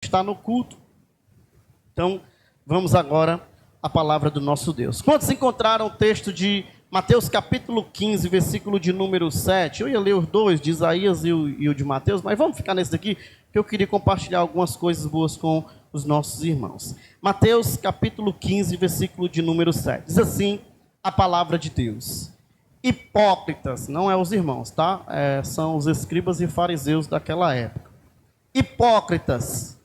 está no culto. Então, vamos agora à palavra do nosso Deus. Quantos encontraram o texto de Mateus capítulo 15, versículo de número 7? Eu ia ler os dois, de Isaías e o de Mateus, mas vamos ficar nesse daqui, que eu queria compartilhar algumas coisas boas com os nossos irmãos. Mateus capítulo 15, versículo de número 7. Diz assim a palavra de Deus: hipócritas, não é os irmãos, tá? São os escribas e fariseus daquela época. Hipócritas,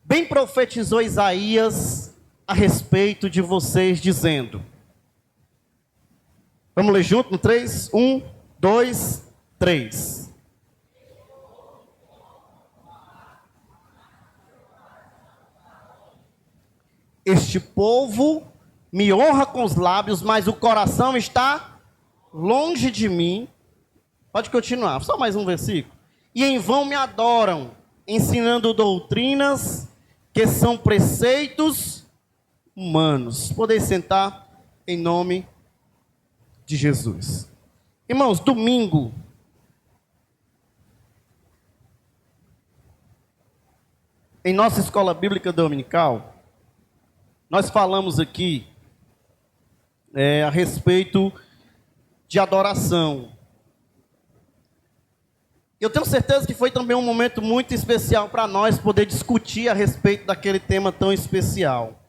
bem profetizou Isaías a respeito de vocês, dizendo... Vamos ler junto no 3? 1, 2, 3. Este povo me honra com os lábios, mas o coração está longe de mim. Pode continuar, só mais um versículo. E em vão me adoram, ensinando doutrinas que são preceitos humanos. Podem sentar em nome de Jesus. Irmãos, domingo, em nossa escola bíblica dominical, nós falamos aqui a respeito de adoração. Eu tenho certeza que foi também um momento muito especial para nós poder discutir a respeito daquele tema tão especial.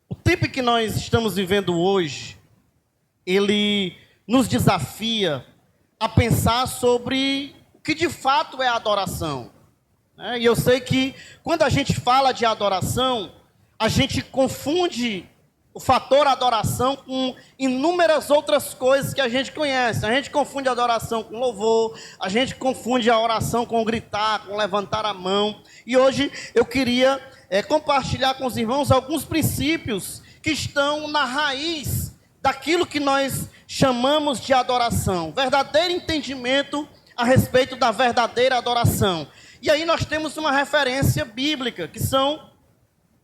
O tempo que nós estamos vivendo hoje, ele nos desafia a pensar sobre o que de fato é a adoração. E eu sei que quando a gente fala de adoração, a gente confunde o fator adoração com inúmeras outras coisas que a gente conhece. A gente confunde a adoração com louvor, a gente confunde a oração com gritar, com levantar a mão. E hoje eu queria compartilhar com os irmãos alguns princípios que estão na raiz daquilo que nós chamamos de adoração, verdadeiro entendimento a respeito da verdadeira adoração. E aí nós temos uma referência bíblica, que são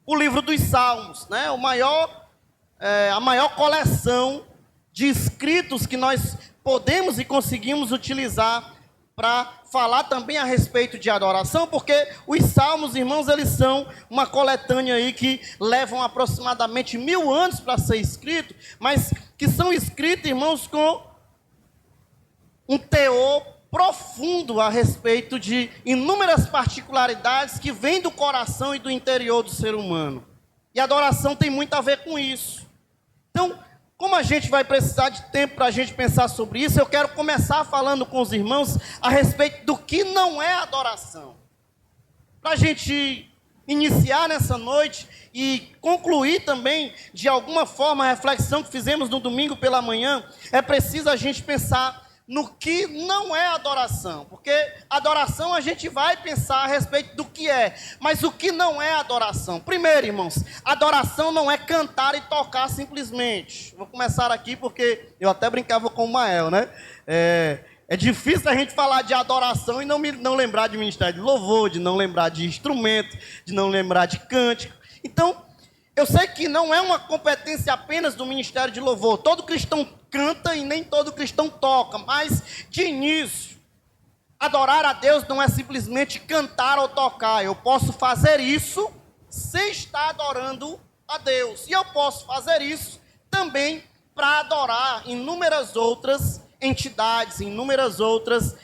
o livro dos Salmos, né? A maior coleção de escritos que nós podemos e conseguimos utilizar para falar também a respeito de adoração, porque os salmos, irmãos, eles são uma coletânea aí que levam aproximadamente 1000 anos para ser escrito, mas que são escritos, irmãos, com um teor profundo a respeito de inúmeras particularidades que vêm do coração e do interior do ser humano. E a adoração tem muito a ver com isso. Então, como a gente vai precisar de tempo para a gente pensar sobre isso, eu quero começar falando com os irmãos a respeito do que não é adoração. Para a gente iniciar nessa noite e concluir também, de alguma forma, a reflexão que fizemos no domingo pela manhã, é preciso a gente pensar no que não é adoração. Porque adoração a gente vai pensar a respeito do que é, mas o que não é adoração? Primeiro, irmãos, adoração não é cantar e tocar simplesmente. Vou começar aqui porque eu até brincava com o Mael, né? É difícil a gente falar de adoração e não lembrar de ministério de louvor, de não lembrar de instrumento, de não lembrar de cântico. Então, eu sei que não é uma competência apenas do ministério de louvor. Todo cristão canta e nem todo cristão toca, mas de início, adorar a Deus não é simplesmente cantar ou tocar. Eu posso fazer isso sem estar adorando a Deus. E eu posso fazer isso também para adorar inúmeras outras entidades, inúmeras outras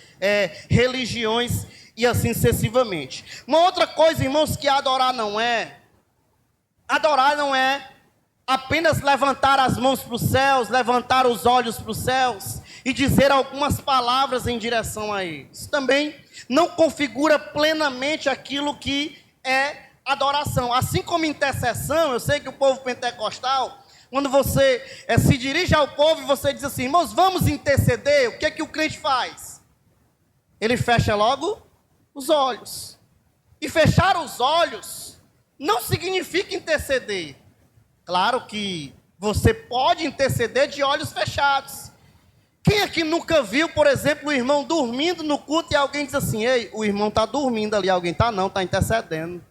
religiões e assim sucessivamente. Uma outra coisa, irmãos, que adorar não é apenas levantar as mãos para os céus, levantar os olhos para os céus e dizer algumas palavras em direção a eles. Também não configura plenamente aquilo que é adoração. Assim como intercessão, eu sei que o povo pentecostal, quando você se dirige ao povo e você diz assim, irmãos, vamos interceder, o que é que o crente faz? Ele fecha logo os olhos. E fechar os olhos não significa interceder. Claro que você pode interceder de olhos fechados. Quem aqui nunca viu, por exemplo, o irmão dormindo no culto e alguém diz assim, ei, o irmão está dormindo ali, alguém está intercedendo.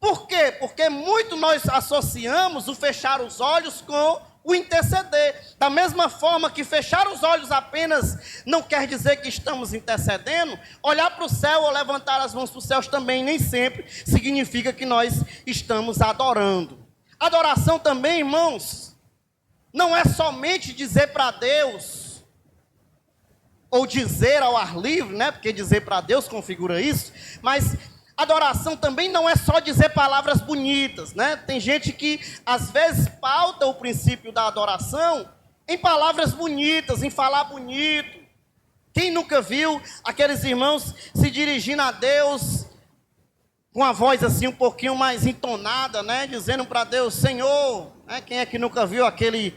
Por quê? Porque muito nós associamos o fechar os olhos com o interceder. Da mesma forma que fechar os olhos apenas não quer dizer que estamos intercedendo, olhar para o céu ou levantar as mãos para os céus também nem sempre significa que nós estamos adorando. Adoração também, irmãos, não é somente dizer para Deus, ou dizer ao ar livre, né? Porque dizer para Deus configura isso, mas adoração também não é só dizer palavras bonitas, né? Tem gente que às vezes pauta o princípio da adoração em palavras bonitas, em falar bonito. Quem nunca viu aqueles irmãos se dirigindo a Deus com a voz assim um pouquinho mais entonada, né? Dizendo para Deus, Senhor, né? Quem é que nunca viu aquela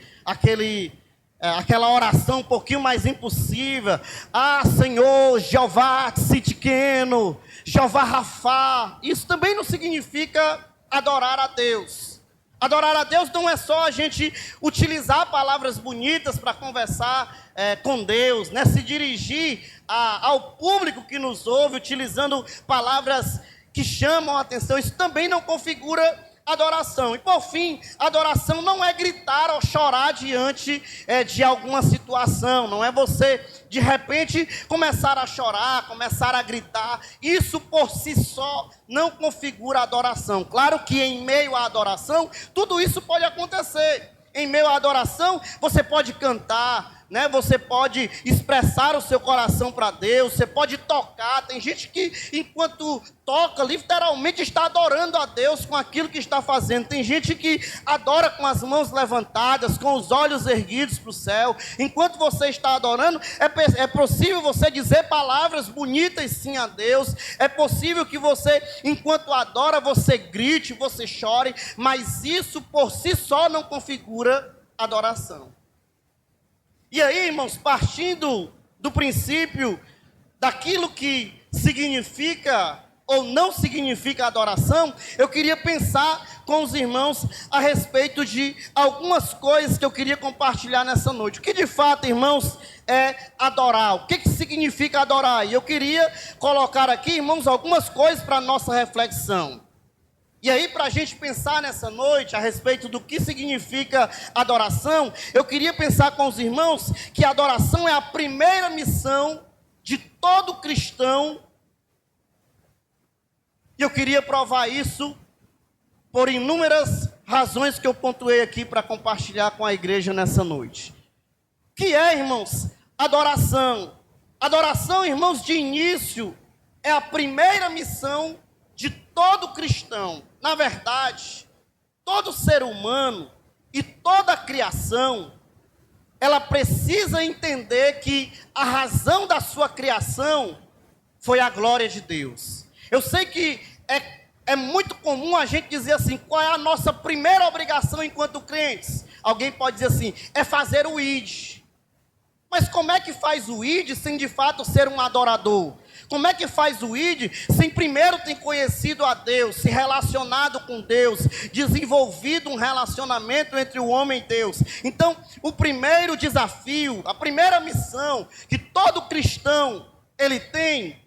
oração um pouquinho mais impossível? Ah, Senhor, Jeová Tzidkenu, Jeová Rafá. Isso também não significa adorar a Deus. Adorar a Deus não é só a gente utilizar palavras bonitas para conversar com Deus, né? Se dirigir ao público que nos ouve, utilizando palavras que chamam a atenção. Isso também não configura adoração. E por fim, adoração não é gritar ou chorar diante de alguma situação. Não é você, de repente, começar a chorar, começar a gritar. Isso por si só não configura adoração. Claro que em meio à adoração, tudo isso pode acontecer. Em meio à adoração, você pode cantar, né? Você pode expressar o seu coração para Deus, você pode tocar. Tem gente que, enquanto toca, literalmente está adorando a Deus com aquilo que está fazendo. Tem gente que adora com as mãos levantadas, com os olhos erguidos para o céu. Enquanto você está adorando, é possível você dizer palavras bonitas sim a Deus. É possível que você, enquanto adora, você grite, você chore, mas isso por si só não configura adoração. E aí, irmãos, partindo do princípio daquilo que significa ou não significa adoração, eu queria pensar com os irmãos a respeito de algumas coisas que eu queria compartilhar nessa noite. O que de fato, irmãos, é adorar? O que significa adorar? E eu queria colocar aqui, irmãos, algumas coisas para a nossa reflexão. E aí, para a gente pensar nessa noite a respeito do que significa adoração, eu queria pensar com os irmãos que a adoração é a primeira missão de todo cristão. E eu queria provar isso por inúmeras razões que eu pontuei aqui para compartilhar com a igreja nessa noite. Que é, irmãos, adoração. Adoração, irmãos, de início, é a primeira missão de todo cristão. Na verdade, todo ser humano e toda a criação, ela precisa entender que a razão da sua criação foi a glória de Deus. Eu sei que é muito comum a gente dizer assim, qual é a nossa primeira obrigação enquanto crentes? Alguém pode dizer assim, é fazer o ID. Mas como é que faz o ID sem de fato ser um adorador? Como é que faz o ID sem primeiro ter conhecido a Deus, se relacionado com Deus, desenvolvido um relacionamento entre o homem e Deus? Então, o primeiro desafio, a primeira missão que todo cristão ele tem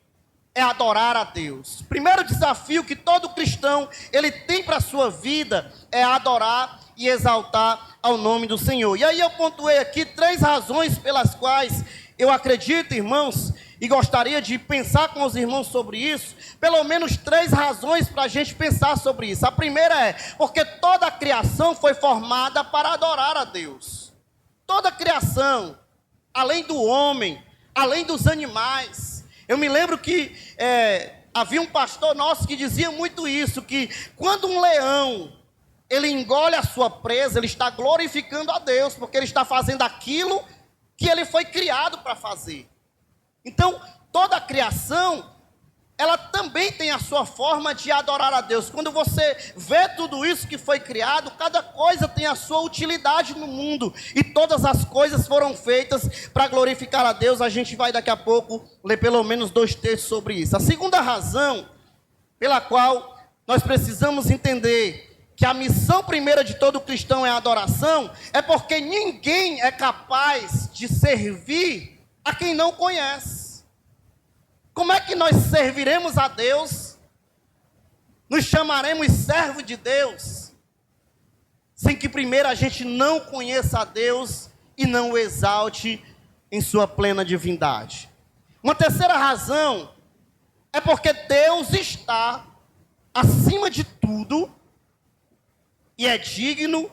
é adorar a Deus. O primeiro desafio que todo cristão ele tem para a sua vida é adorar e exaltar ao nome do Senhor. E aí eu pontuei aqui 3 razões pelas quais eu acredito, irmãos, e gostaria de pensar com os irmãos sobre isso, pelo menos 3 razões para a gente pensar sobre isso. A primeira é, porque toda a criação foi formada para adorar a Deus. Toda a criação, além do homem, além dos animais. Eu me lembro que havia um pastor nosso que dizia muito isso, que quando um leão, ele engole a sua presa, ele está glorificando a Deus, porque ele está fazendo aquilo que ele foi criado para fazer. Então, toda a criação, ela também tem a sua forma de adorar a Deus. Quando você vê tudo isso que foi criado, cada coisa tem a sua utilidade no mundo. E todas as coisas foram feitas para glorificar a Deus. A gente vai daqui a pouco ler pelo menos 2 textos sobre isso. A segunda razão pela qual nós precisamos entender que a missão primeira de todo cristão é a adoração, é porque ninguém é capaz de servir a quem não conhece. Como é que nós serviremos a Deus? Nos chamaremos servo de Deus? sem que primeiro a gente não conheça a Deus e não o exalte em sua plena divindade. Uma terceira razão é porque Deus está acima de tudo e é digno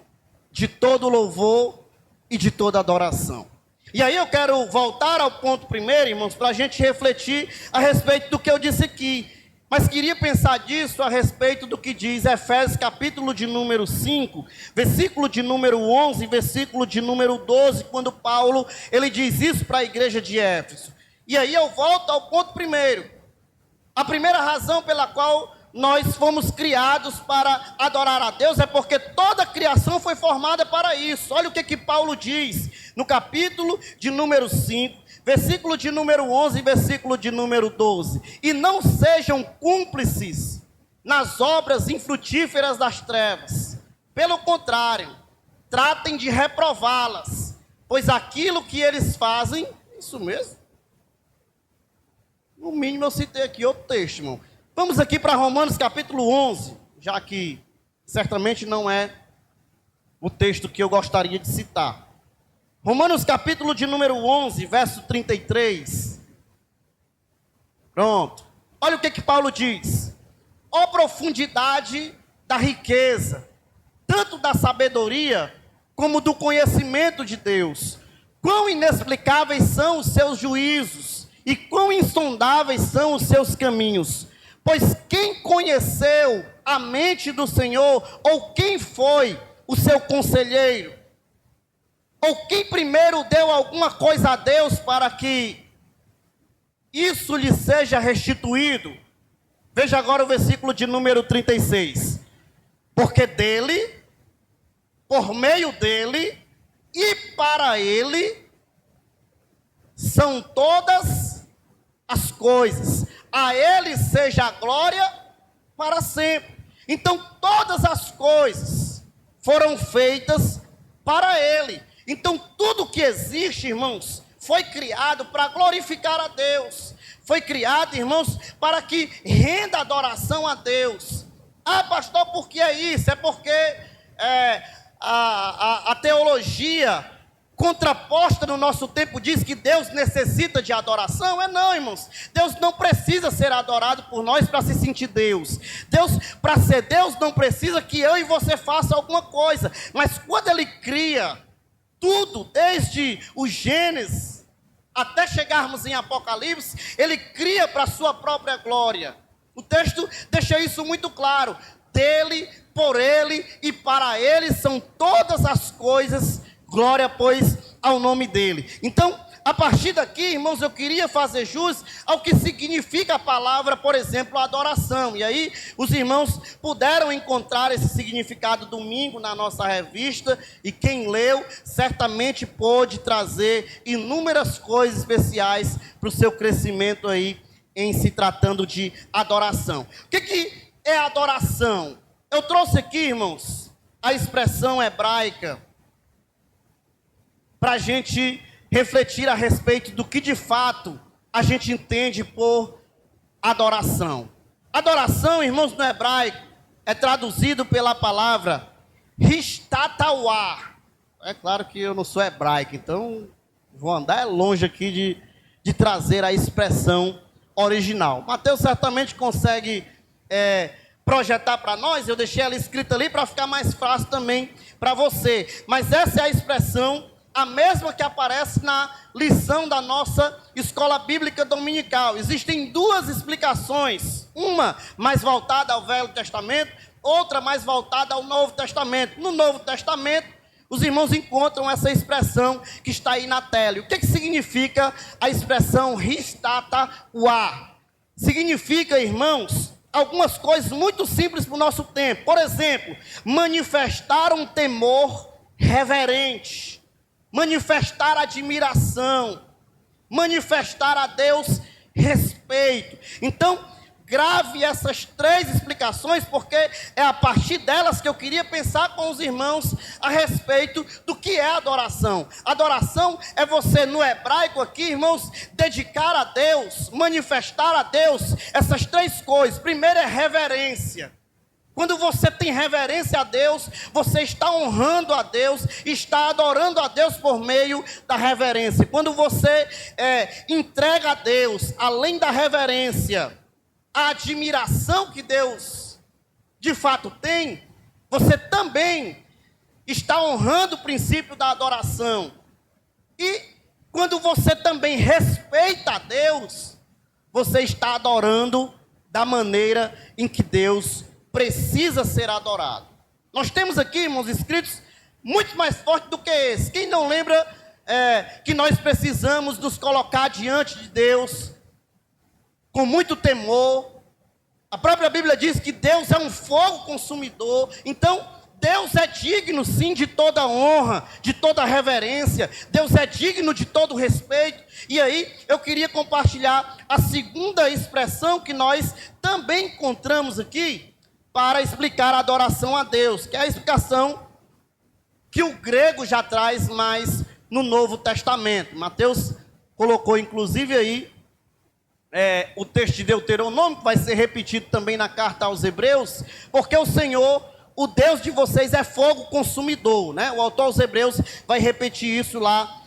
de todo louvor e de toda adoração. E aí eu quero voltar ao ponto primeiro, irmãos, para a gente refletir a respeito do que eu disse aqui. Mas queria pensar disso a respeito do que diz Efésios capítulo de número 5, versículo de número 11, versículo de número 12, quando Paulo, ele diz isso para a igreja de Éfeso. E aí eu volto ao ponto primeiro. A primeira razão pela qual nós fomos criados para adorar a Deus é porque toda a criação foi formada para isso. Olha o que Paulo diz no capítulo de número 5, versículo de número 11, versículo de número 12. E não sejam cúmplices nas obras infrutíferas das trevas. Pelo contrário, tratem de reprová-las, pois aquilo que eles fazem, isso mesmo. No mínimo eu citei aqui outro texto, irmão. Vamos aqui para Romanos capítulo 11, já que certamente não é o texto que eu gostaria de citar. Romanos capítulo de número 11, verso 33. Pronto. Olha o que Paulo diz. Ó profundidade da riqueza, tanto da sabedoria como do conhecimento de Deus. Quão inexplicáveis são os seus juízos e quão insondáveis são os seus caminhos. Pois quem conheceu a mente do Senhor, ou quem foi o seu conselheiro? Ou quem primeiro deu alguma coisa a Deus para que isso lhe seja restituído? Veja agora o versículo de número 36. Porque dele, por meio dele e para ele, são todas as coisas. A ele seja a glória para sempre. Então todas as coisas foram feitas para ele. Então tudo que existe, irmãos, foi criado para glorificar a Deus. Foi criado, irmãos, para que renda adoração a Deus. Ah, pastor, por que é isso? É porque a teologia contraposta no nosso tempo diz que Deus necessita de adoração. Não, irmãos. Deus não precisa ser adorado por nós para se sentir Deus. Deus, para ser Deus, não precisa que eu e você faça alguma coisa. Mas quando Ele cria tudo, desde o Gênesis até chegarmos em Apocalipse, Ele cria para a sua própria glória. O texto deixa isso muito claro. Dele, por Ele e para Ele são todas as coisas. Glória, pois, ao nome dele. Então, a partir daqui, irmãos, eu queria fazer jus ao que significa a palavra, por exemplo, adoração. E aí, os irmãos puderam encontrar esse significado domingo na nossa revista. E quem leu, certamente pôde trazer inúmeras coisas especiais para o seu crescimento aí, em se tratando de adoração. O que é adoração? Eu trouxe aqui, irmãos, a expressão hebraica, para a gente refletir a respeito do que de fato a gente entende por adoração. Adoração, irmãos, no hebraico, é traduzido pela palavra Histatawá. É claro que eu não sou hebraico, então vou andar longe aqui de trazer a expressão original. Mateus certamente consegue projetar para nós, eu deixei ela escrita ali para ficar mais fácil também para você. Mas essa é a expressão, a mesma que aparece na lição da nossa escola bíblica dominical. Existem duas explicações, uma mais voltada ao Velho Testamento, outra mais voltada ao Novo Testamento. No Novo Testamento, os irmãos encontram essa expressão que está aí na tela. E o que significa a expressão Histatawá? Significa, irmãos, algumas coisas muito simples para o nosso tempo. Por exemplo, manifestar um temor reverente, manifestar admiração, manifestar a Deus respeito. Então, grave essas três explicações, porque é a partir delas que eu queria pensar com os irmãos a respeito do que é adoração. Adoração é você, no hebraico aqui, irmãos, dedicar a Deus, manifestar a Deus essas três coisas. Primeiro é reverência. Quando você tem reverência a Deus, você está honrando a Deus, está adorando a Deus por meio da reverência. Quando você entrega a Deus, além da reverência, a admiração que Deus de fato tem, você também está honrando o princípio da adoração. E quando você também respeita a Deus, você está adorando da maneira em que Deus precisa ser adorado. Nós temos aqui, irmãos, escritos muito mais fortes do que esse. Quem não lembra que nós precisamos nos colocar diante de Deus com muito temor? A própria Bíblia diz que Deus é um fogo consumidor. Então, Deus é digno sim de toda honra, de toda reverência. Deus é digno de todo respeito. E aí, eu queria compartilhar a segunda expressão que nós também encontramos aqui para explicar a adoração a Deus, que é a explicação que o grego já traz mais no Novo Testamento. Mateus colocou inclusive aí o texto de Deuteronômio, que vai ser repetido também na carta aos Hebreus, porque o Senhor, o Deus de vocês, é fogo consumidor, né? O autor aos Hebreus vai repetir isso lá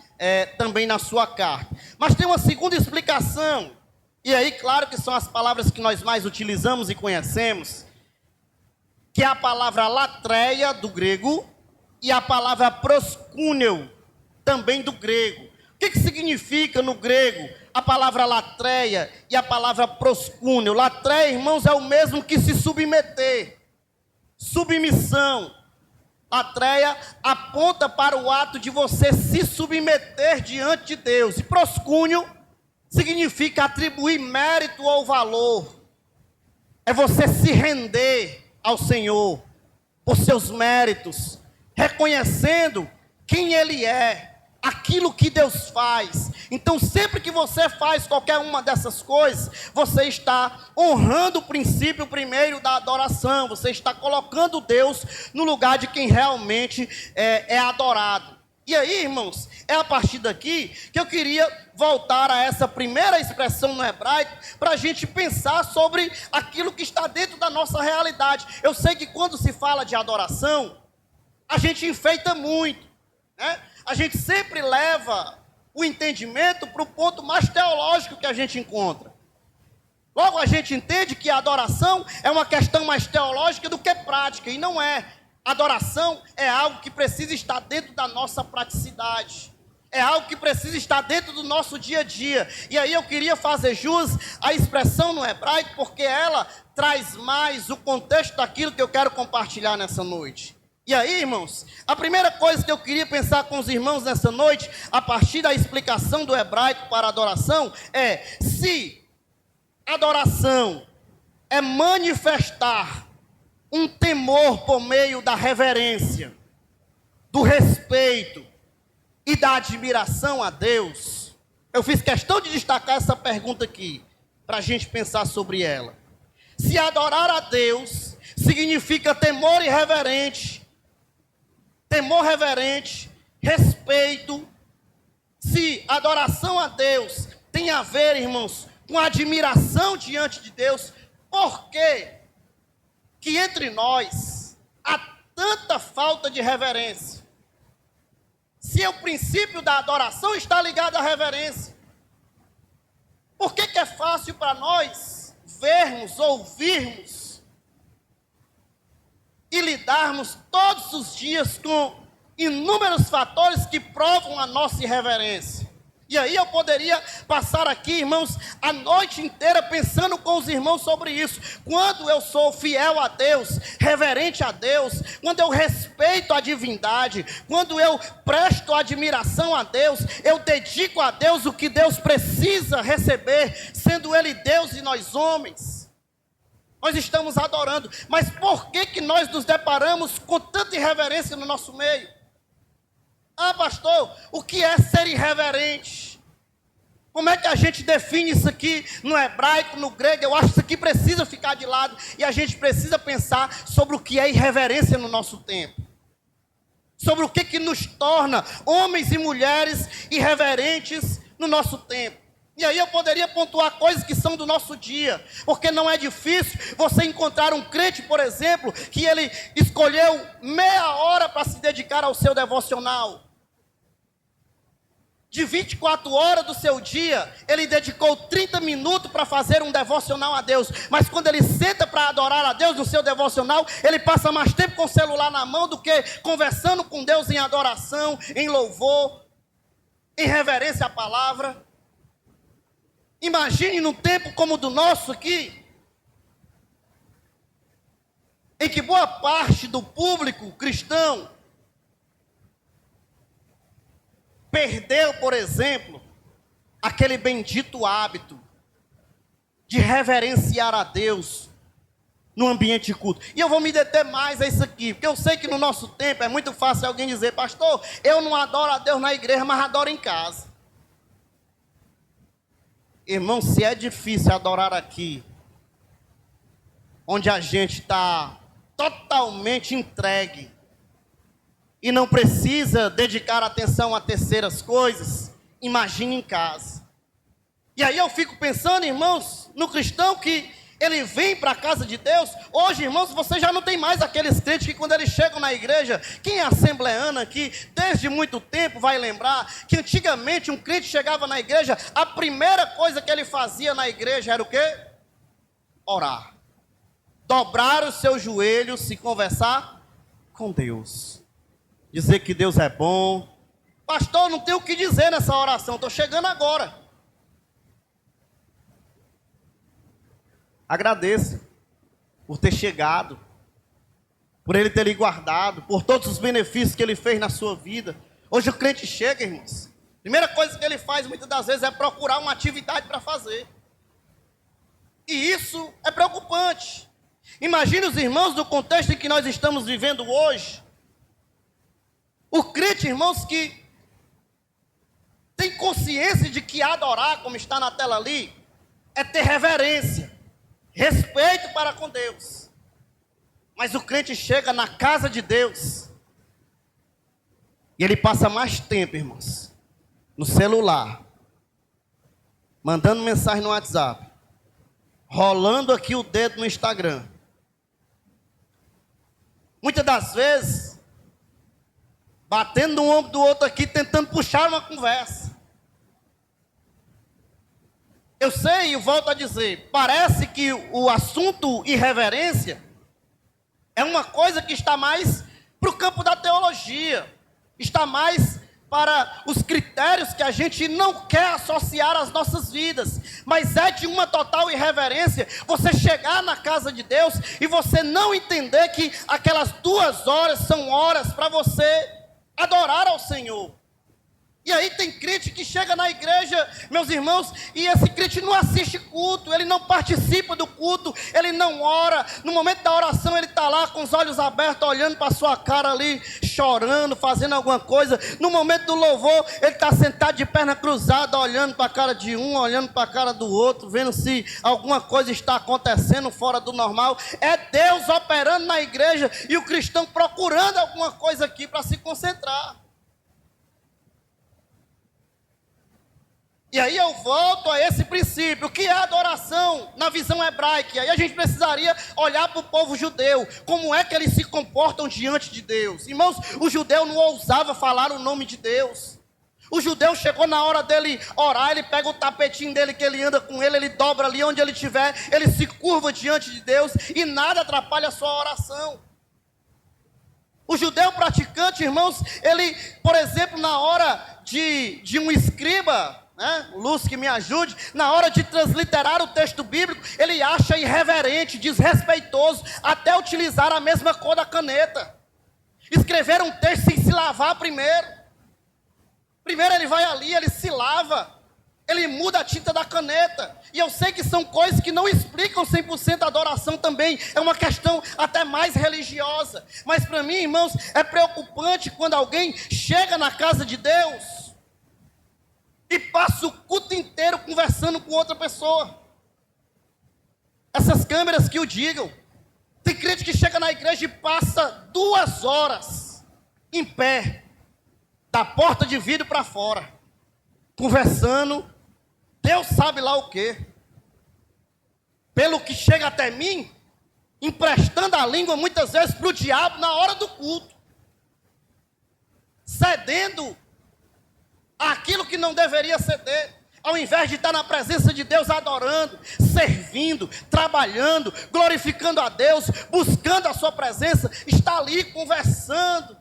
também na sua carta. Mas tem uma segunda explicação, e aí claro que são as palavras que nós mais utilizamos e conhecemos, que é a palavra latreia do grego e a palavra proskúneo também do grego. O que significa no grego a palavra latreia e a palavra proskúneo? Latreia, irmãos, é o mesmo que se submeter, submissão. Latreia aponta para o ato de você se submeter diante de Deus. E proskúneo significa atribuir mérito ou valor. É você se render ao Senhor por seus méritos, reconhecendo quem Ele é, aquilo que Deus faz. Então, sempre que você faz qualquer uma dessas coisas, você está honrando o princípio primeiro da adoração. Você está colocando Deus no lugar de quem realmente é adorado. E aí, irmãos, é a partir daqui que eu queria voltar a essa primeira expressão no hebraico, para a gente pensar sobre aquilo que está dentro da nossa realidade. Eu sei que quando se fala de adoração, a gente enfeita muito, né? A gente sempre leva o entendimento para o ponto mais teológico que a gente encontra. Logo, a gente entende que a adoração é uma questão mais teológica do que prática, e não é. Adoração é algo que precisa estar dentro da nossa praticidade. É algo que precisa estar dentro do nosso dia a dia. E aí eu queria fazer jus à expressão no hebraico, porque ela traz mais o contexto daquilo que eu quero compartilhar nessa noite. E aí, irmãos, a primeira coisa que eu queria pensar com os irmãos nessa noite, a partir da explicação do hebraico para a adoração, é se adoração é manifestar um temor por meio da reverência, do respeito e da admiração a Deus. Eu fiz questão de destacar essa pergunta aqui, para a gente pensar sobre ela. Se adorar a Deus significa temor reverente, respeito, se adoração a Deus tem a ver, irmãos, com admiração diante de Deus, por quê que entre nós há tanta falta de reverência? Se o princípio da adoração está ligado à reverência, por que é fácil para nós vermos, ouvirmos e lidarmos todos os dias com inúmeros fatores que provam a nossa irreverência? E aí eu poderia passar aqui, irmãos, a noite inteira pensando com os irmãos sobre isso. Quando eu sou fiel a Deus, reverente a Deus, quando eu respeito a divindade, quando eu presto admiração a Deus, eu dedico a Deus o que Deus precisa receber, sendo Ele Deus e nós homens. Nós estamos adorando, mas por que nós nos deparamos com tanta irreverência no nosso meio? Ah, pastor, o que é ser irreverente? Como é que a gente define isso aqui no hebraico, no grego? Eu acho que isso aqui precisa ficar de lado e a gente precisa pensar sobre o que é irreverência no nosso tempo. Sobre o que nos torna homens e mulheres irreverentes no nosso tempo. E aí eu poderia pontuar coisas que são do nosso dia, porque não é difícil você encontrar um crente, por exemplo, que ele escolheu meia hora para se dedicar ao seu devocional. De 24 horas do seu dia, ele dedicou 30 minutos para fazer um devocional a Deus. Mas quando ele senta para adorar a Deus no seu devocional, ele passa mais tempo com o celular na mão do que conversando com Deus em adoração, em louvor, em reverência à palavra. Imagine num tempo como o do nosso aqui, em que boa parte do público cristão perdeu, por exemplo, aquele bendito hábito de reverenciar a Deus no ambiente de culto. E eu vou me deter mais a isso aqui, porque eu sei que no nosso tempo é muito fácil alguém dizer: pastor, eu não adoro a Deus na igreja, mas adoro em casa. Irmão, se é difícil adorar aqui, onde a gente está totalmente entregue e não precisa dedicar atenção a terceiras coisas, imagine em casa. E aí eu fico pensando, irmãos, no cristão que ele vem para a casa de Deus. Hoje, irmãos, você já não tem mais aqueles crentes que quando eles chegam na igreja, quem é assembleano aqui, desde muito tempo vai lembrar que antigamente um crente chegava na igreja, a primeira coisa que ele fazia na igreja era o quê? Orar. Dobrar os seus joelhos e conversar com Deus. Dizer que Deus é bom. Pastor, não tenho o que dizer nessa oração, estou chegando agora. Agradeça por ter chegado, por Ele ter lhe guardado, por todos os benefícios que Ele fez na sua vida. Hoje o crente chega, irmãos, a primeira coisa que ele faz muitas das vezes é procurar uma atividade para fazer. E isso é preocupante. Imagine os irmãos do contexto em que nós estamos vivendo hoje. O crente, irmãos, que tem consciência de que adorar, como está na tela ali, é ter reverência, respeito para com Deus. Mas o crente chega na casa de Deus e ele passa mais tempo, irmãos, no celular, mandando mensagem no WhatsApp, rolando aqui o dedo no Instagram. Muitas das vezes, batendo no ombro do outro aqui, tentando puxar uma conversa. Eu sei e volto a dizer, parece que o assunto irreverência é uma coisa que está mais para o campo da teologia, está mais para os critérios que a gente não quer associar às nossas vidas, mas é de uma total irreverência você chegar na casa de Deus e você não entender que aquelas 2 horas são horas para você adorar ao Senhor. E aí tem crente que chega na igreja, meus irmãos, e esse crente não assiste culto, ele não participa do culto, ele não ora. No momento da oração ele está lá com os olhos abertos, olhando para a sua cara ali, chorando, fazendo alguma coisa. No momento do louvor, ele está sentado de perna cruzada, olhando para a cara de um, olhando para a cara do outro, vendo se alguma coisa está acontecendo fora do normal. É Deus operando na igreja e o cristão procurando alguma coisa aqui para se concentrar. E aí eu volto a esse princípio, que é adoração na visão hebraica. E aí a gente precisaria olhar para o povo judeu, como é que eles se comportam diante de Deus. Irmãos, o judeu não ousava falar o nome de Deus. O judeu chegou na hora dele orar, ele pega o tapetinho dele que ele anda com ele dobra ali onde ele estiver, ele se curva diante de Deus e nada atrapalha a sua oração. O judeu praticante, irmãos, ele, por exemplo, na hora de um escriba, Lúcio que me ajude, na hora de transliterar o texto bíblico, ele acha irreverente, desrespeitoso, até utilizar a mesma cor da caneta. Escrever um texto sem se lavar primeiro. Primeiro ele vai ali, ele se lava, ele muda a tinta da caneta. E eu sei que são coisas que não explicam 100% a adoração também, é uma questão até mais religiosa. Mas para mim, irmãos, é preocupante quando alguém chega na casa de Deus e passa o culto inteiro conversando com outra pessoa. Essas câmeras que o digam. Tem crente que chega na igreja e passa 2 horas em pé, da porta de vidro para fora, conversando Deus sabe lá o quê. Pelo que chega até mim, emprestando a língua muitas vezes para o diabo na hora do culto. Cedendo aquilo que não deveria ceder. Ao invés de estar na presença de Deus adorando, servindo, trabalhando, glorificando a Deus, buscando a sua presença, está ali conversando.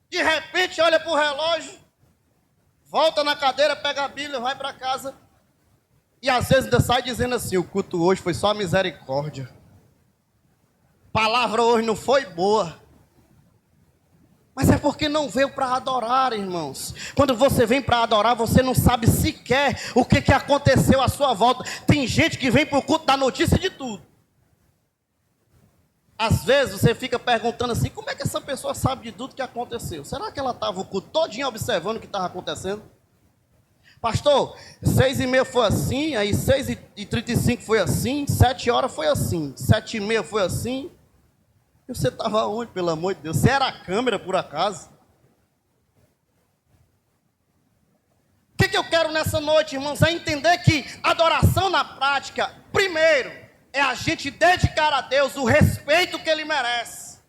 De repente olha para o relógio, volta na cadeira, pega a Bíblia, vai para casa. E às vezes ainda sai dizendo assim: o culto hoje foi só misericórdia. Palavra hoje não foi boa. Mas é porque não veio para adorar, irmãos. Quando você vem para adorar, você não sabe sequer o que aconteceu à sua volta. Tem gente que vem para o culto dar notícia de tudo. Às vezes você fica perguntando assim: como é que essa pessoa sabe de tudo que aconteceu? Será que ela estava o culto todinho observando o que estava acontecendo? Pastor, 6h30 foi assim, aí 6h35 foi assim, 7 horas foi assim, 7h30 foi assim. E você estava onde, pelo amor de Deus? Você era a câmera, por acaso? O que eu quero nessa noite, irmãos? É entender que adoração na prática, primeiro, é a gente dedicar a Deus o respeito que Ele merece,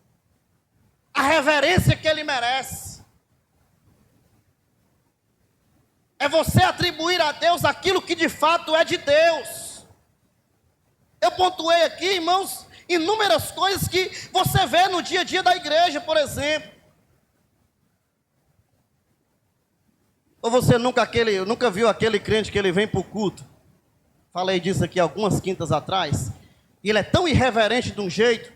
a reverência que Ele merece. É você atribuir a Deus aquilo que de fato é de Deus. Eu pontuei aqui, irmãos, inúmeras coisas que você vê no dia a dia da igreja, por exemplo. Ou você nunca viu aquele crente que ele vem para o culto? Falei disso aqui algumas quintas atrás. E ele é tão irreverente de um jeito,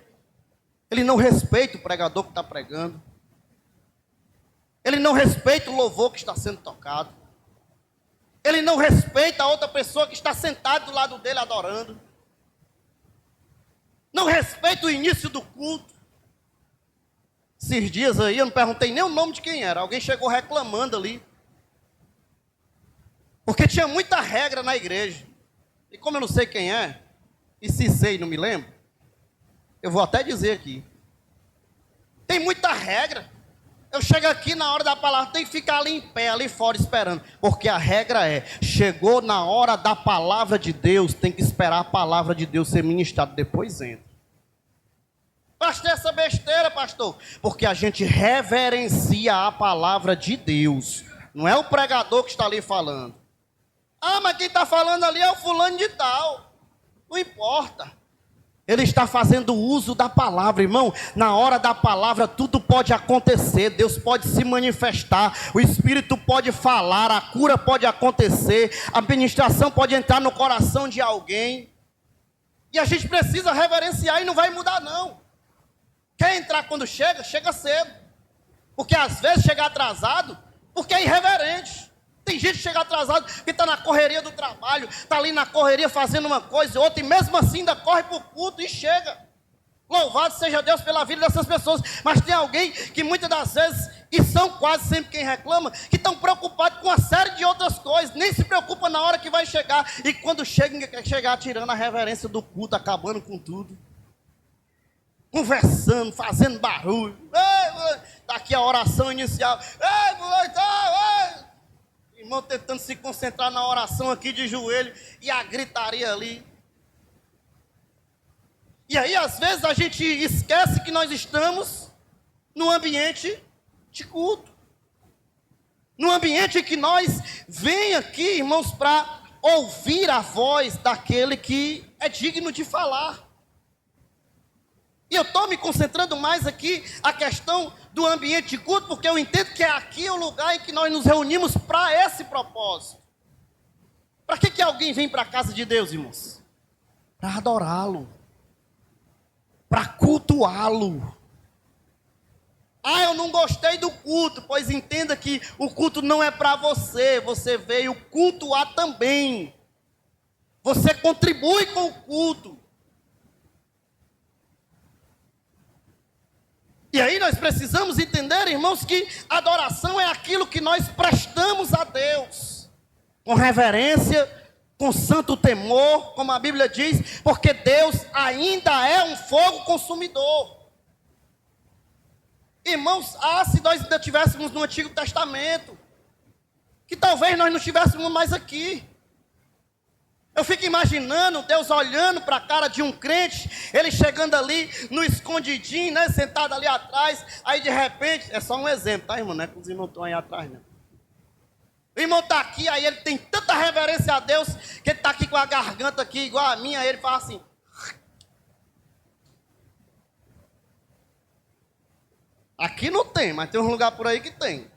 ele não respeita o pregador que está pregando. Ele não respeita o louvor que está sendo tocado. Ele não respeita a outra pessoa que está sentada do lado dele adorando. Não respeita o início do culto. Esses dias aí, eu não perguntei nem o nome de quem era. Alguém chegou reclamando ali. Porque tinha muita regra na igreja. E como eu não sei quem é, e se sei, não me lembro, eu vou até dizer aqui. Tem muita regra. Eu chego aqui na hora da palavra, tem que ficar ali em pé, ali fora esperando. Porque a regra é, chegou na hora da palavra de Deus, tem que esperar a palavra de Deus ser ministrada, depois entra. Pastor, essa besteira, pastor. Porque a gente reverencia a palavra de Deus. Não é o pregador que está ali falando. Ah, mas quem está falando ali é o fulano de tal. Não importa. Ele está fazendo uso da palavra, irmão. Na hora da palavra tudo pode acontecer. Deus pode se manifestar. O Espírito pode falar. A cura pode acontecer. A ministração pode entrar no coração de alguém. E a gente precisa reverenciar e não vai mudar não. Quer entrar quando chega? Chega cedo. Porque às vezes chega atrasado, porque é irreverente. Tem gente que chega atrasado, que está na correria do trabalho, está ali na correria fazendo uma coisa e outra, e mesmo assim ainda corre para o culto e chega. Louvado seja Deus pela vida dessas pessoas. Mas tem alguém que muitas das vezes, e são quase sempre quem reclama, que estão preocupados com uma série de outras coisas, nem se preocupa na hora que vai chegar, e quando chega, quer chegar tirando a reverência do culto, acabando com tudo. Conversando, fazendo barulho. Está aqui a oração inicial. Irmão tentando se concentrar na oração aqui de joelho e a gritaria ali. E aí às vezes a gente esquece que nós estamos no ambiente de culto. No ambiente que nós vem aqui, irmãos, para ouvir a voz daquele que é digno de falar. E eu estou me concentrando mais aqui a questão do ambiente de culto, porque eu entendo que aqui é o lugar em que nós nos reunimos para esse propósito. Para que alguém vem para a casa de Deus, irmãos? Para adorá-lo. Para cultuá-lo. Ah, eu não gostei do culto. Pois entenda que o culto não é para você. Você veio cultuar também. Você contribui com o culto. E aí nós precisamos entender, irmãos, que adoração é aquilo que nós prestamos a Deus. Com reverência, com santo temor, como a Bíblia diz, porque Deus ainda é um fogo consumidor. Irmãos, se nós ainda estivéssemos no Antigo Testamento, que talvez nós não estivéssemos mais aqui. Eu fico imaginando Deus olhando para a cara de um crente, ele chegando ali no escondidinho, né, sentado ali atrás, aí de repente, é só um exemplo, tá, irmão? Não é que os irmãos estão aí atrás, não. O irmão está aqui, aí ele tem tanta reverência a Deus, que ele está aqui com a garganta aqui, igual a minha, aí ele fala assim. Aqui não tem, mas tem um lugar por aí que tem.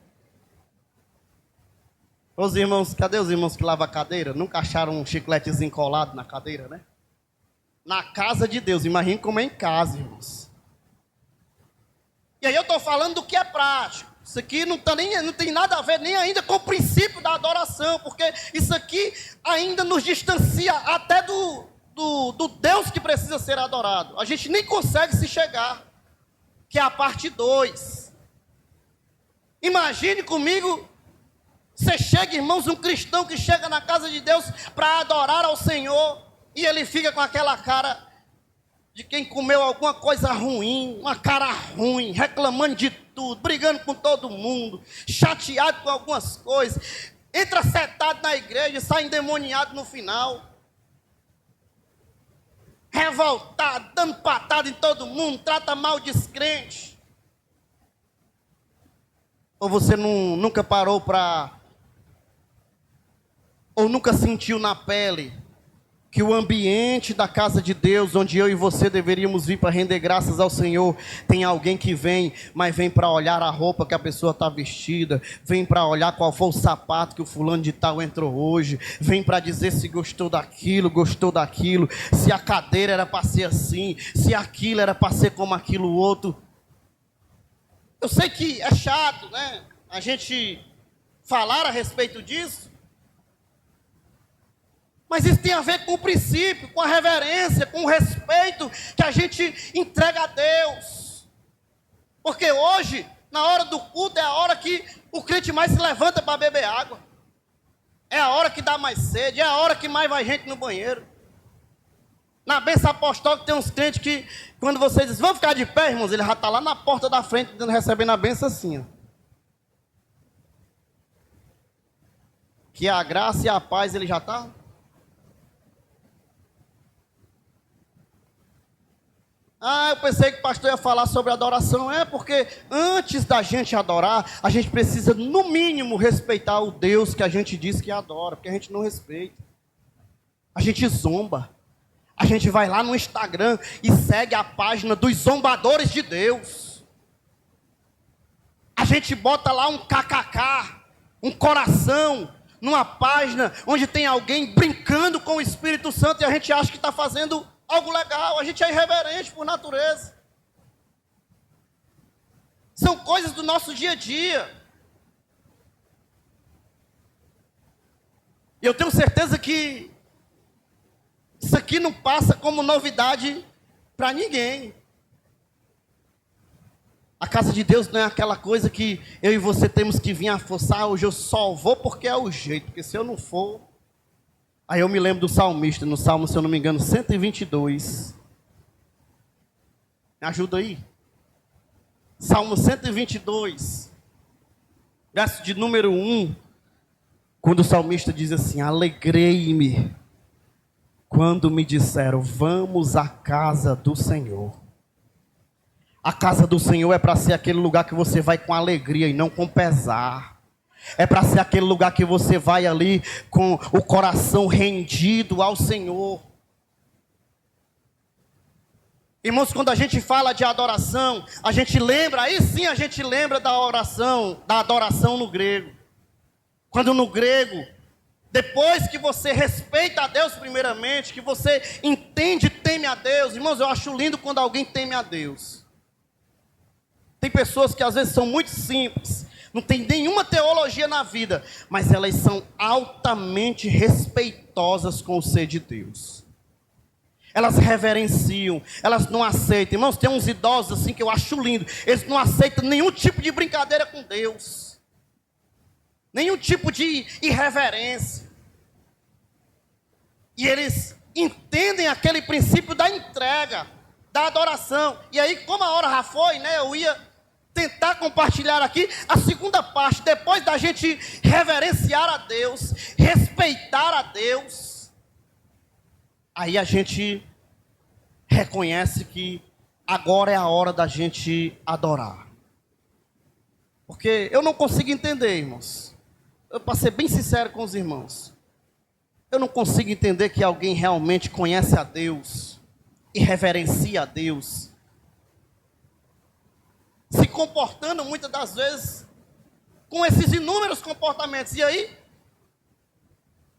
Os irmãos, cadê os irmãos que lavam a cadeira? Nunca acharam um chicletezinho colado na cadeira, né? Na casa de Deus, imagine como é em casa, irmãos. E aí eu estou falando do que é prático. Isso aqui não tem nada a ver nem ainda com o princípio da adoração, porque isso aqui ainda nos distancia até do Deus que precisa ser adorado. A gente nem consegue se chegar, que é a parte 2. Imagine comigo. Você chega, irmãos, um cristão que chega na casa de Deus para adorar ao Senhor, e ele fica com aquela cara de quem comeu alguma coisa ruim, uma cara ruim, reclamando de tudo, brigando com todo mundo, chateado com algumas coisas, entra setado na igreja, sai endemoniado no final, revoltado, dando patada em todo mundo, trata mal descrente. Ou você nunca parou para... ou nunca sentiu na pele que o ambiente da casa de Deus, onde eu e você deveríamos vir para render graças ao Senhor, tem alguém que vem, mas vem para olhar a roupa que a pessoa está vestida, vem para olhar qual foi o sapato que o fulano de tal entrou hoje, vem para dizer se gostou daquilo, se a cadeira era para ser assim, se aquilo era para ser como aquilo outro. Eu sei que é chato, né, a gente falar a respeito disso, mas isso tem a ver com o princípio, com a reverência, com o respeito que a gente entrega a Deus. Porque hoje, na hora do culto, é a hora que o crente mais se levanta para beber água. É a hora que dá mais sede, é a hora que mais vai gente no banheiro. Na bênção apostólica tem uns crentes que, quando você diz, vamos ficar de pé, irmãos, ele já está lá na porta da frente, recebendo a bênção assim, ó. Que a graça e a paz ele já está... Ah, eu pensei que o pastor ia falar sobre adoração. É porque antes da gente adorar, a gente precisa, no mínimo, respeitar o Deus que a gente diz que adora. Porque a gente não respeita. A gente zomba. A gente vai lá no Instagram e segue a página dos zombadores de Deus. A gente bota lá um kkk, um coração, numa página onde tem alguém brincando com o Espírito Santo e a gente acha que está fazendo algo legal. A gente é irreverente por natureza. São coisas do nosso dia a dia. E eu tenho certeza que isso aqui não passa como novidade para ninguém. A casa de Deus não é aquela coisa que eu e você temos que vir a forçar. Hoje eu só vou porque é o jeito, porque se eu não for... Aí eu me lembro do salmista, no Salmo, se eu não me engano, 122. Me ajuda aí. Salmo 122, verso de número 1, quando o salmista diz assim: alegrei-me quando me disseram, vamos à casa do Senhor. A casa do Senhor é para ser aquele lugar que você vai com alegria e não com pesar. É para ser aquele lugar que você vai ali com o coração rendido ao Senhor. Irmãos, quando a gente fala de adoração, a gente lembra, aí sim a gente lembra da oração, da adoração no grego. Quando no grego, depois que você respeita a Deus primeiramente, que você entende e teme a Deus. Irmãos, eu acho lindo quando alguém teme a Deus. Tem pessoas que às vezes são muito simples, não tem nenhuma teologia na vida, mas elas são altamente respeitosas com o ser de Deus. Elas reverenciam, elas não aceitam. Irmãos, tem uns idosos assim que eu acho lindo. Eles não aceitam nenhum tipo de brincadeira com Deus. Nenhum tipo de irreverência. E eles entendem aquele princípio da entrega, da adoração. E aí, como a hora já foi, né, eu ia tentar compartilhar aqui a segunda parte, depois da gente reverenciar a Deus, respeitar a Deus, aí a gente reconhece que agora é a hora da gente adorar. Porque eu não consigo entender, irmãos. Eu, para ser bem sincero com os irmãos, eu não consigo entender que alguém realmente conhece a Deus e reverencia a Deus, se comportando muitas das vezes com esses inúmeros comportamentos. E aí,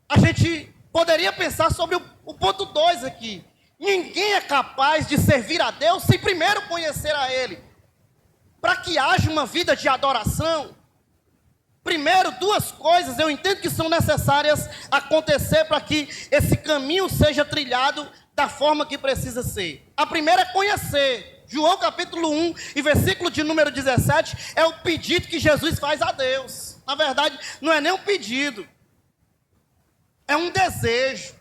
a gente poderia pensar sobre o ponto 2 aqui. Ninguém é capaz de servir a Deus sem primeiro conhecer a Ele. Para que haja uma vida de adoração, primeiro, duas coisas eu entendo que são necessárias acontecer para que esse caminho seja trilhado da forma que precisa ser. A primeira é conhecer. João capítulo 1 e versículo de número 17 é o pedido que Jesus faz a Deus. Na verdade, não é nem um pedido, é um desejo.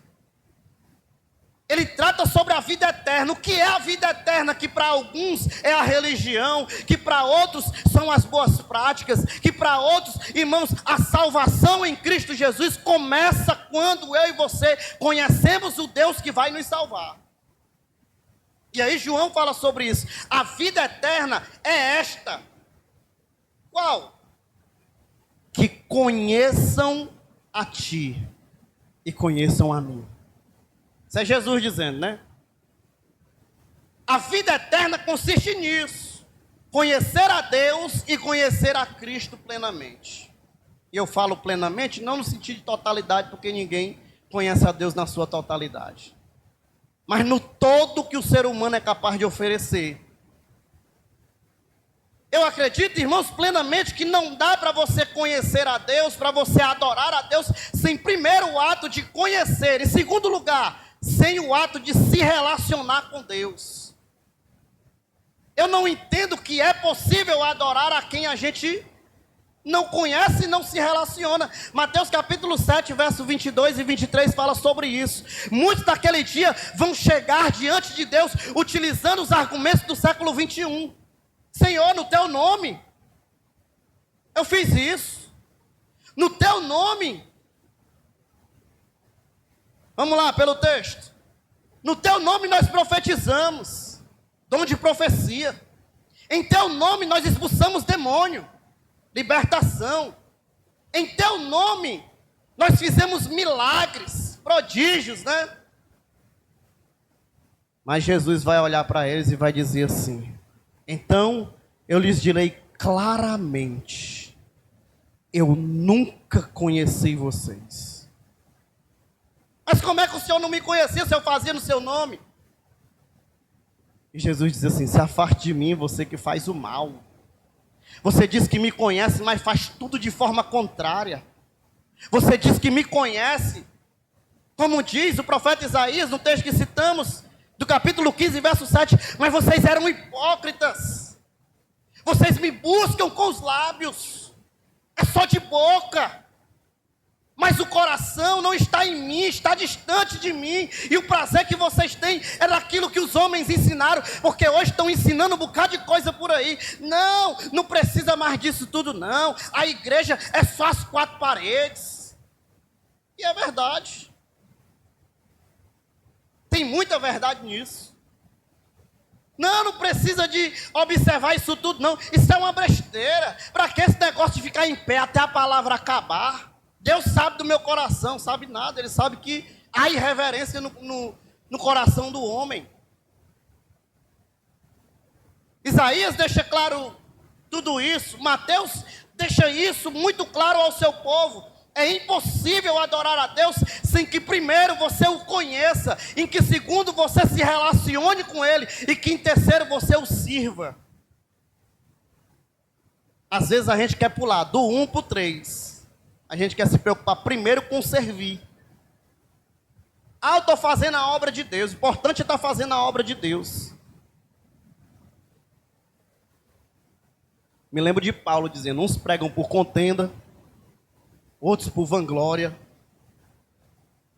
Ele trata sobre a vida eterna. O que é a vida eterna? Que para alguns é a religião, que para outros são as boas práticas, que para outros, irmãos, a salvação em Cristo Jesus começa quando eu e você conhecemos o Deus que vai nos salvar. E aí João fala sobre isso. A vida eterna é esta. Qual? Que conheçam a ti e conheçam a mim. Isso é Jesus dizendo, né? A vida eterna consiste nisso. Conhecer a Deus e conhecer a Cristo plenamente. E eu falo plenamente, não no sentido de totalidade, porque ninguém conhece a Deus na sua totalidade. Mas no todo que o ser humano é capaz de oferecer. Eu acredito, irmãos, plenamente que não dá para você conhecer a Deus, para você adorar a Deus, sem primeiro o ato de conhecer. Em segundo lugar, sem o ato de se relacionar com Deus. Eu não entendo que é possível adorar a quem a gente não conhece e não se relaciona. Mateus capítulo 7, verso 22 e 23 fala sobre isso. Muitos daquele dia vão chegar diante de Deus utilizando os argumentos do século 21. Senhor, no teu nome eu fiz isso. No teu nome. Vamos lá, pelo texto. No teu nome nós profetizamos. Dom de profecia. Em teu nome nós expulsamos demônio. Libertação. Em teu nome nós fizemos milagres, prodígios, né? Mas Jesus vai olhar para eles e vai dizer assim: então eu lhes direi claramente, eu nunca conheci vocês. Mas como é que o Senhor não me conhecia se eu fazia no seu nome? E Jesus diz assim: se afaste de mim, você que faz o mal. Você diz que me conhece, mas faz tudo de forma contrária. Você diz que me conhece, como diz o profeta Isaías, no texto que citamos, do capítulo 15, verso 7, mas vocês eram hipócritas. Vocês me buscam com os lábios, é só de boca, mas o coração não está em mim, está distante de mim. E o prazer que vocês têm é daquilo que os homens ensinaram, porque hoje estão ensinando um bocado de coisa por aí. Não, não precisa mais disso tudo não. A igreja é só as quatro paredes. E é verdade. Tem muita verdade nisso. Não precisa de observar isso tudo não. Isso é uma besteira. Para que esse negócio de ficar em pé até a palavra acabar? Deus sabe do meu coração, sabe nada. Ele sabe que há irreverência no coração do homem. Isaías deixa claro tudo isso. Mateus deixa isso muito claro ao seu povo. É impossível adorar a Deus sem que primeiro você o conheça, em que segundo você se relacione com Ele e que em terceiro você o sirva. Às vezes a gente quer pular do 1 para o 3. A gente quer se preocupar primeiro com servir. Eu estou fazendo a obra de Deus. O importante é estar fazendo a obra de Deus. Me lembro de Paulo dizendo: uns pregam por contenda, outros por vanglória.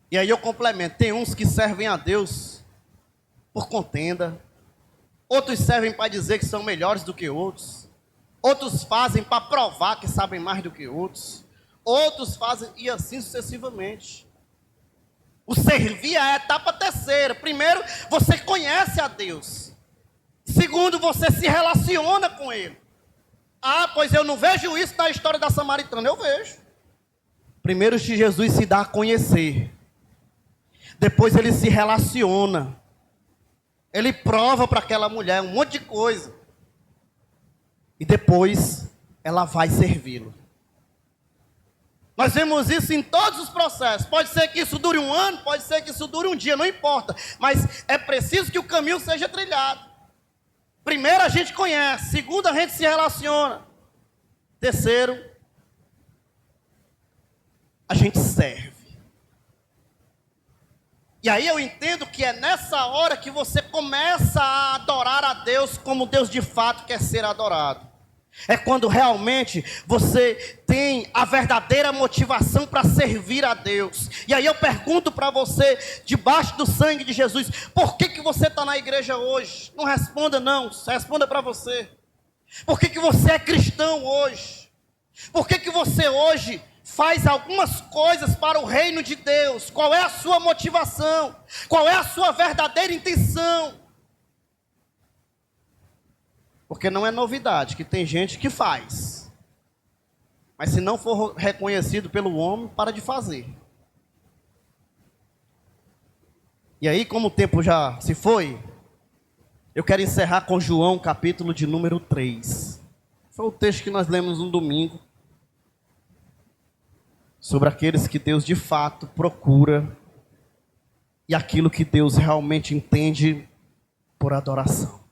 E aí eu complemento: tem uns que servem a Deus por contenda, outros servem para dizer que são melhores do que outros, outros fazem para provar que sabem mais do que outros, outros fazem, e assim sucessivamente. O servir é a etapa terceira. Primeiro, você conhece a Deus. Segundo, você se relaciona com Ele. Ah, pois eu não vejo isso na história da samaritana. Eu vejo. Primeiro, Jesus se dá a conhecer. Depois ele se relaciona. Ele prova para aquela mulher um monte de coisa. E depois ela vai servi-lo. Nós vemos isso em todos os processos. Pode ser que isso dure um ano, pode ser que isso dure um dia, não importa. Mas é preciso que o caminho seja trilhado. Primeiro a gente conhece, segundo a gente se relaciona. Terceiro, a gente serve. E aí eu entendo que é nessa hora que você começa a adorar a Deus como Deus de fato quer ser adorado. É quando realmente você tem a verdadeira motivação para servir a Deus. E aí eu pergunto para você, debaixo do sangue de Jesus, por que você está na igreja hoje? Não responda não, responda para você. Por que você é cristão hoje? Por que você hoje faz algumas coisas para o reino de Deus? Qual é a sua motivação? Qual é a sua verdadeira intenção? Porque não é novidade que tem gente que faz. Mas se não for reconhecido pelo homem, para de fazer. E aí, como o tempo já se foi, eu quero encerrar com João, capítulo de número 3. Foi o texto que nós lemos no domingo. Sobre aqueles que Deus de fato procura. E aquilo que Deus realmente entende por adoração.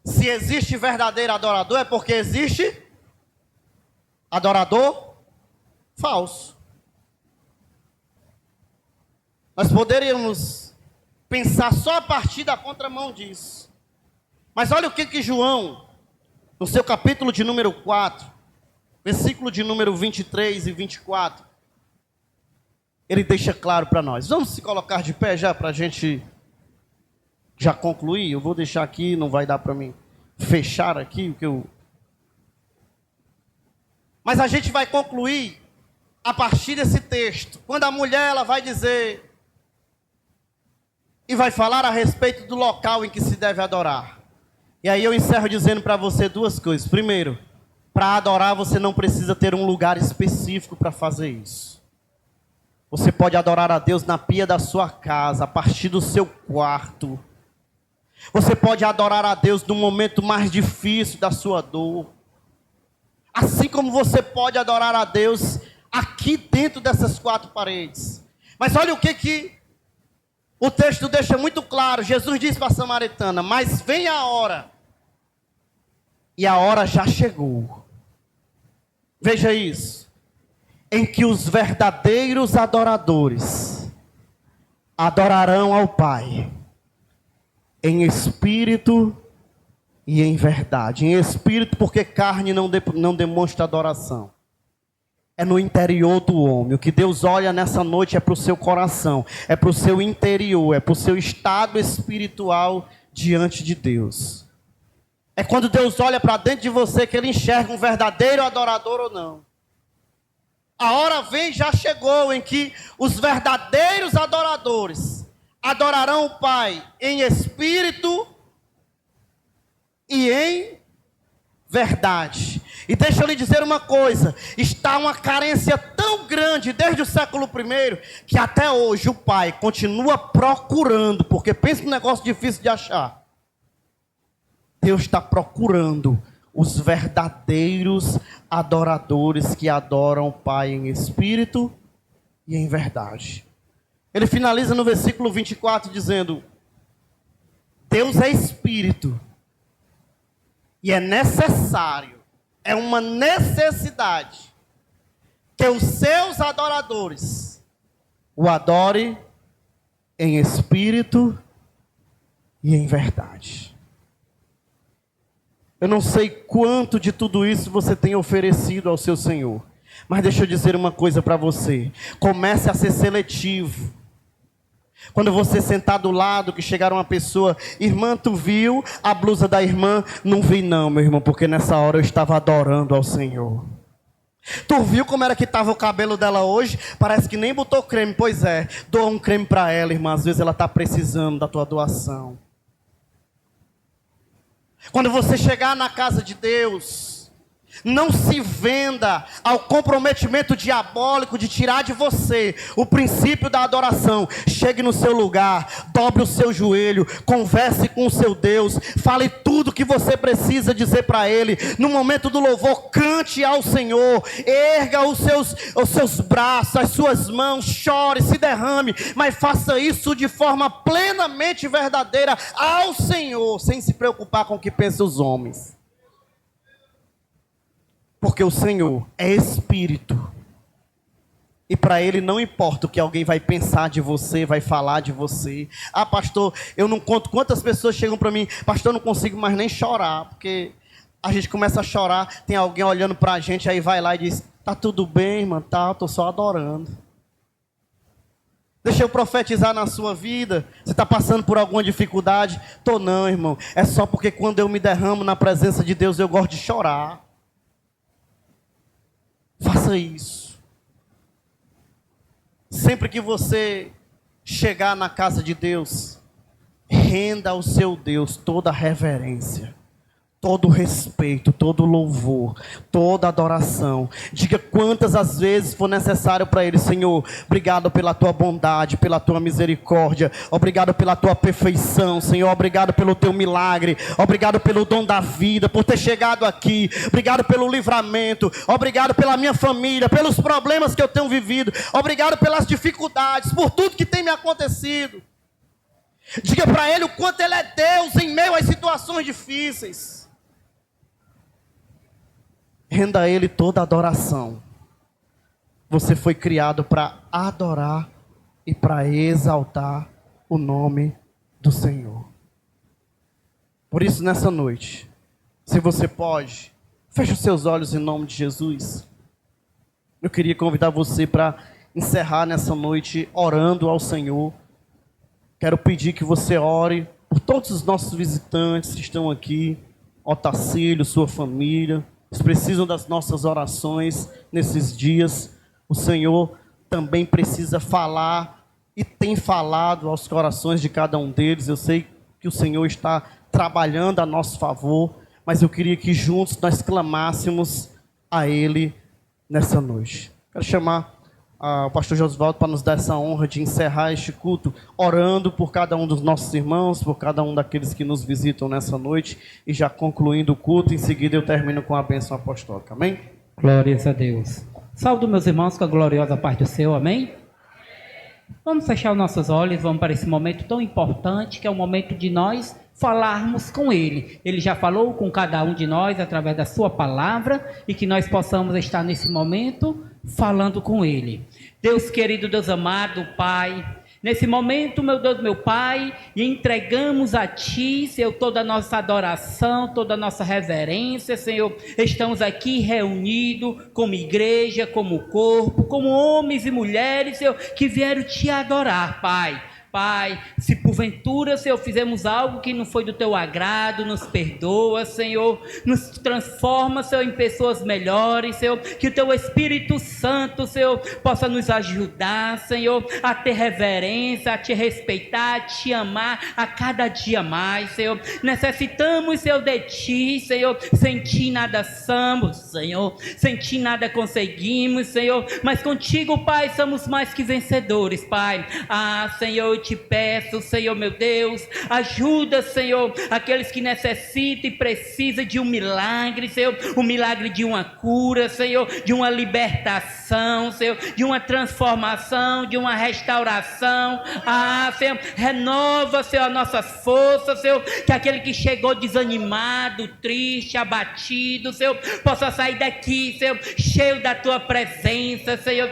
Se existe verdadeiro adorador, é porque existe adorador falso. Nós poderíamos pensar só a partir da contramão disso. Mas olha o que João, no seu capítulo de número 4, versículo de número 23 e 24, ele deixa claro para nós. Vamos se colocar de pé já para a gente já concluir. Eu vou deixar aqui, não vai dar para mim fechar aqui o que eu... Mas a gente vai concluir a partir desse texto. Quando a mulher ela vai dizer e vai falar a respeito do local em que se deve adorar. E aí eu encerro dizendo para você duas coisas. Primeiro, para adorar você não precisa ter um lugar específico para fazer isso. Você pode adorar a Deus na pia da sua casa, a partir do seu quarto. Você pode adorar a Deus no momento mais difícil da sua dor. Assim como você pode adorar a Deus aqui dentro dessas quatro paredes. Mas olha o que o texto deixa muito claro. Jesus disse para a samaritana, mas vem a hora. E a hora já chegou. Veja isso. Em que os verdadeiros adoradores adorarão ao Pai. Em espírito e em verdade. Em espírito porque carne não demonstra adoração. É no interior do homem. O que Deus olha nessa noite é para o seu coração. É para o seu interior. É para o seu estado espiritual diante de Deus. É quando Deus olha para dentro de você que Ele enxerga um verdadeiro adorador ou não. A hora vem, já chegou, em que os verdadeiros adoradores adorarão o Pai em espírito e em verdade. E deixa eu lhe dizer uma coisa, está uma carência tão grande desde o século I, que até hoje o Pai continua procurando, porque pensa num negócio difícil de achar. Deus está procurando os verdadeiros adoradores que adoram o Pai em espírito e em verdade. Ele finaliza no versículo 24 dizendo, Deus é espírito e é necessário, é uma necessidade que os seus adoradores o adorem em espírito e em verdade. Eu não sei quanto de tudo isso você tem oferecido ao seu Senhor. Mas deixa eu dizer uma coisa para você. Comece a ser seletivo. Quando você sentar do lado, que chegar uma pessoa, irmã, tu viu a blusa da irmã? Não vi não, meu irmão, porque nessa hora eu estava adorando ao Senhor. Tu viu como era que estava o cabelo dela hoje? Parece que nem botou creme. Pois é, doa um creme para ela, irmã. Às vezes ela está precisando da tua doação. Quando você chegar na casa de Deus, não se venda ao comprometimento diabólico de tirar de você o princípio da adoração. Chegue no seu lugar, dobre o seu joelho, converse com o seu Deus, fale tudo que você precisa dizer para Ele. No momento do louvor, cante ao Senhor, erga os seus braços, as suas mãos, chore, se derrame, mas faça isso de forma plenamente verdadeira ao Senhor, sem se preocupar com o que pensam os homens. Porque o Senhor é Espírito. E para Ele não importa o que alguém vai pensar de você, vai falar de você. Ah, pastor, eu não conto quantas pessoas chegam para mim. Pastor, eu não consigo mais nem chorar. Porque a gente começa a chorar, tem alguém olhando para a gente, aí vai lá e diz, tá tudo bem, irmã? Tá, estou só adorando. Deixa eu profetizar na sua vida. Você está passando por alguma dificuldade? Tô não, irmão. É só porque quando eu me derramo na presença de Deus, eu gosto de chorar. Faça isso. Sempre que você chegar na casa de Deus, renda ao seu Deus toda a reverência, todo o respeito, todo o louvor, toda a adoração. Diga quantas as vezes for necessário para Ele. Senhor, obrigado pela Tua bondade, pela Tua misericórdia, obrigado pela Tua perfeição, Senhor, obrigado pelo Teu milagre, obrigado pelo dom da vida, por ter chegado aqui, obrigado pelo livramento, obrigado pela minha família, pelos problemas que eu tenho vivido, obrigado pelas dificuldades, por tudo que tem me acontecido. Diga para Ele o quanto Ele é Deus em meio às situações difíceis. Renda a Ele toda a adoração. Você foi criado para adorar e para exaltar o nome do Senhor. Por isso, nessa noite, se você pode, feche os seus olhos em nome de Jesus. Eu queria convidar você para encerrar nessa noite orando ao Senhor. Quero pedir que você ore por todos os nossos visitantes que estão aqui, Otacílio, sua família. Eles precisam das nossas orações nesses dias. O Senhor também precisa falar e tem falado aos corações de cada um deles. Eu sei que o Senhor está trabalhando a nosso favor, mas eu queria que juntos nós clamássemos a Ele nessa noite. Quero chamar o pastor Josvaldo para nos dar essa honra de encerrar este culto, orando por cada um dos nossos irmãos, por cada um daqueles que nos visitam nessa noite, e já concluindo o culto, em seguida eu termino com a bênção apostólica, amém? Glórias a Deus. Saúdo meus irmãos com a gloriosa paz do Senhor, amém? Vamos fechar os nossos olhos, vamos para esse momento tão importante, que é o momento de nós falarmos com Ele. Ele já falou com cada um de nós através da sua palavra, e que nós possamos estar nesse momento falando com Ele. Deus querido, Deus amado, Pai, nesse momento, meu Deus, meu Pai, entregamos a Ti, Senhor, toda a nossa adoração, toda a nossa reverência, Senhor. Estamos aqui reunidos como igreja, como corpo, como homens e mulheres, Senhor, que vieram Te adorar, Pai. Pai, se porventura, Senhor, fizemos algo que não foi do Teu agrado, nos perdoa, Senhor, nos transforma, Senhor, em pessoas melhores, Senhor, que o Teu Espírito Santo, Senhor, possa nos ajudar, Senhor, a ter reverência, a Te respeitar, a Te amar a cada dia mais, Senhor. Necessitamos, Senhor, de Ti, Senhor. Sem Ti nada somos, Senhor, sem Ti nada conseguimos, Senhor, mas contigo, Pai, somos mais que vencedores, Pai. Senhor, eu Te peço, Senhor, meu Deus, ajuda, Senhor, aqueles que necessitam e precisam de um milagre, Senhor, um milagre de uma cura, Senhor, de uma libertação, Senhor, de uma transformação, de uma restauração. Senhor, renova, Senhor, as nossas forças, Senhor, que aquele que chegou desanimado, triste, abatido, Senhor, possa sair daqui, Senhor, cheio da Tua presença, Senhor,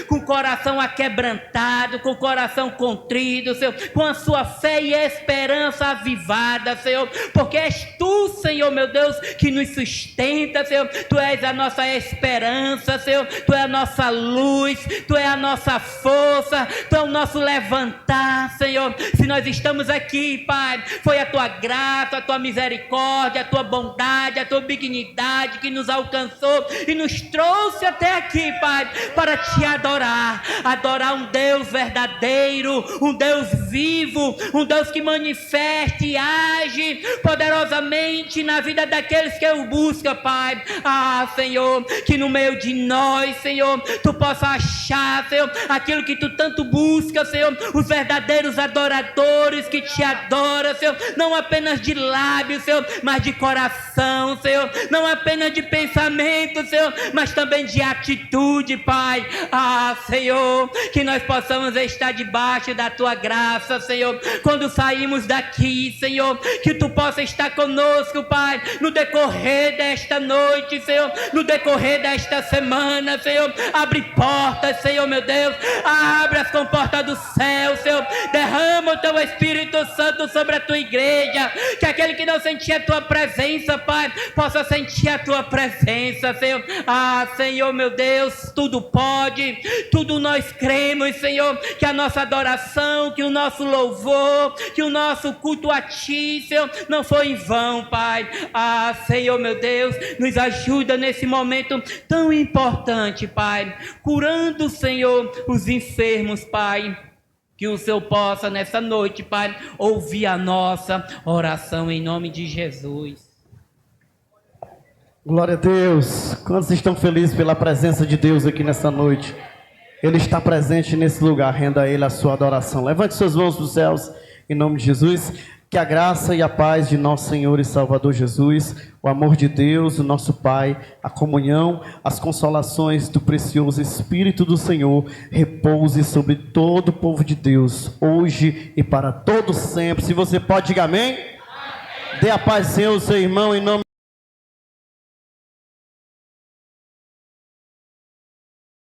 com o coração aquebrantado, com o coração contrito, fortalecidos, Senhor, com a sua fé e esperança avivada, Senhor, porque és Tu, Senhor, meu Deus, que nos sustenta, Senhor. Tu és a nossa esperança, Senhor. Tu és a nossa luz, Tu és a nossa força, Tu és o nosso levantar, Senhor. Se nós estamos aqui, Pai, foi a Tua graça, a Tua misericórdia, a Tua bondade, a Tua benignidade que nos alcançou e nos trouxe até aqui, Pai, para Te adorar um Deus verdadeiro, um Deus vivo, um Deus que manifesta e age poderosamente na vida daqueles que o buscam, Pai. Senhor, que no meio de nós, Senhor, Tu possa achar, Senhor, aquilo que Tu tanto busca, Senhor, os verdadeiros adoradores que Te adoram, Senhor, não apenas de lábios, Senhor, mas de coração, Senhor, não apenas de pensamento, Senhor, mas também de atitude, Pai. Senhor, que nós possamos estar debaixo da Tua graça, Senhor, quando saímos daqui, Senhor, que Tu possa estar conosco, Pai, no decorrer desta noite, Senhor, no decorrer desta semana, Senhor. Abre portas, Senhor, meu Deus, abre as comportas do céu, Senhor, derrama o Teu Espírito Santo sobre a Tua igreja, que aquele que não sentia a Tua presença, Pai, possa sentir a Tua presença, Senhor. Senhor, meu Deus, tudo pode, tudo nós cremos, Senhor, que a nossa adoração, que o nosso louvor, que o nosso culto a Ti, Senhor, não foi em vão, Pai. Senhor, meu Deus, nos ajuda nesse momento tão importante, Pai, curando, Senhor, os enfermos, Pai. Que o Senhor possa nessa noite, Pai, ouvir a nossa oração em nome de Jesus. Glória a Deus. Quantos estão felizes pela presença de Deus aqui nessa noite? Ele está presente nesse lugar, renda a Ele a sua adoração. Levante suas mãos para os céus, em nome de Jesus. Que a graça e a paz de nosso Senhor e Salvador Jesus, o amor de Deus, o nosso Pai, a comunhão, as consolações do precioso Espírito do Senhor, repouse sobre todo o povo de Deus, hoje e para todo sempre. Se você pode, diga amém. Amém. Dê a paz, Senhor, seu irmão, em nome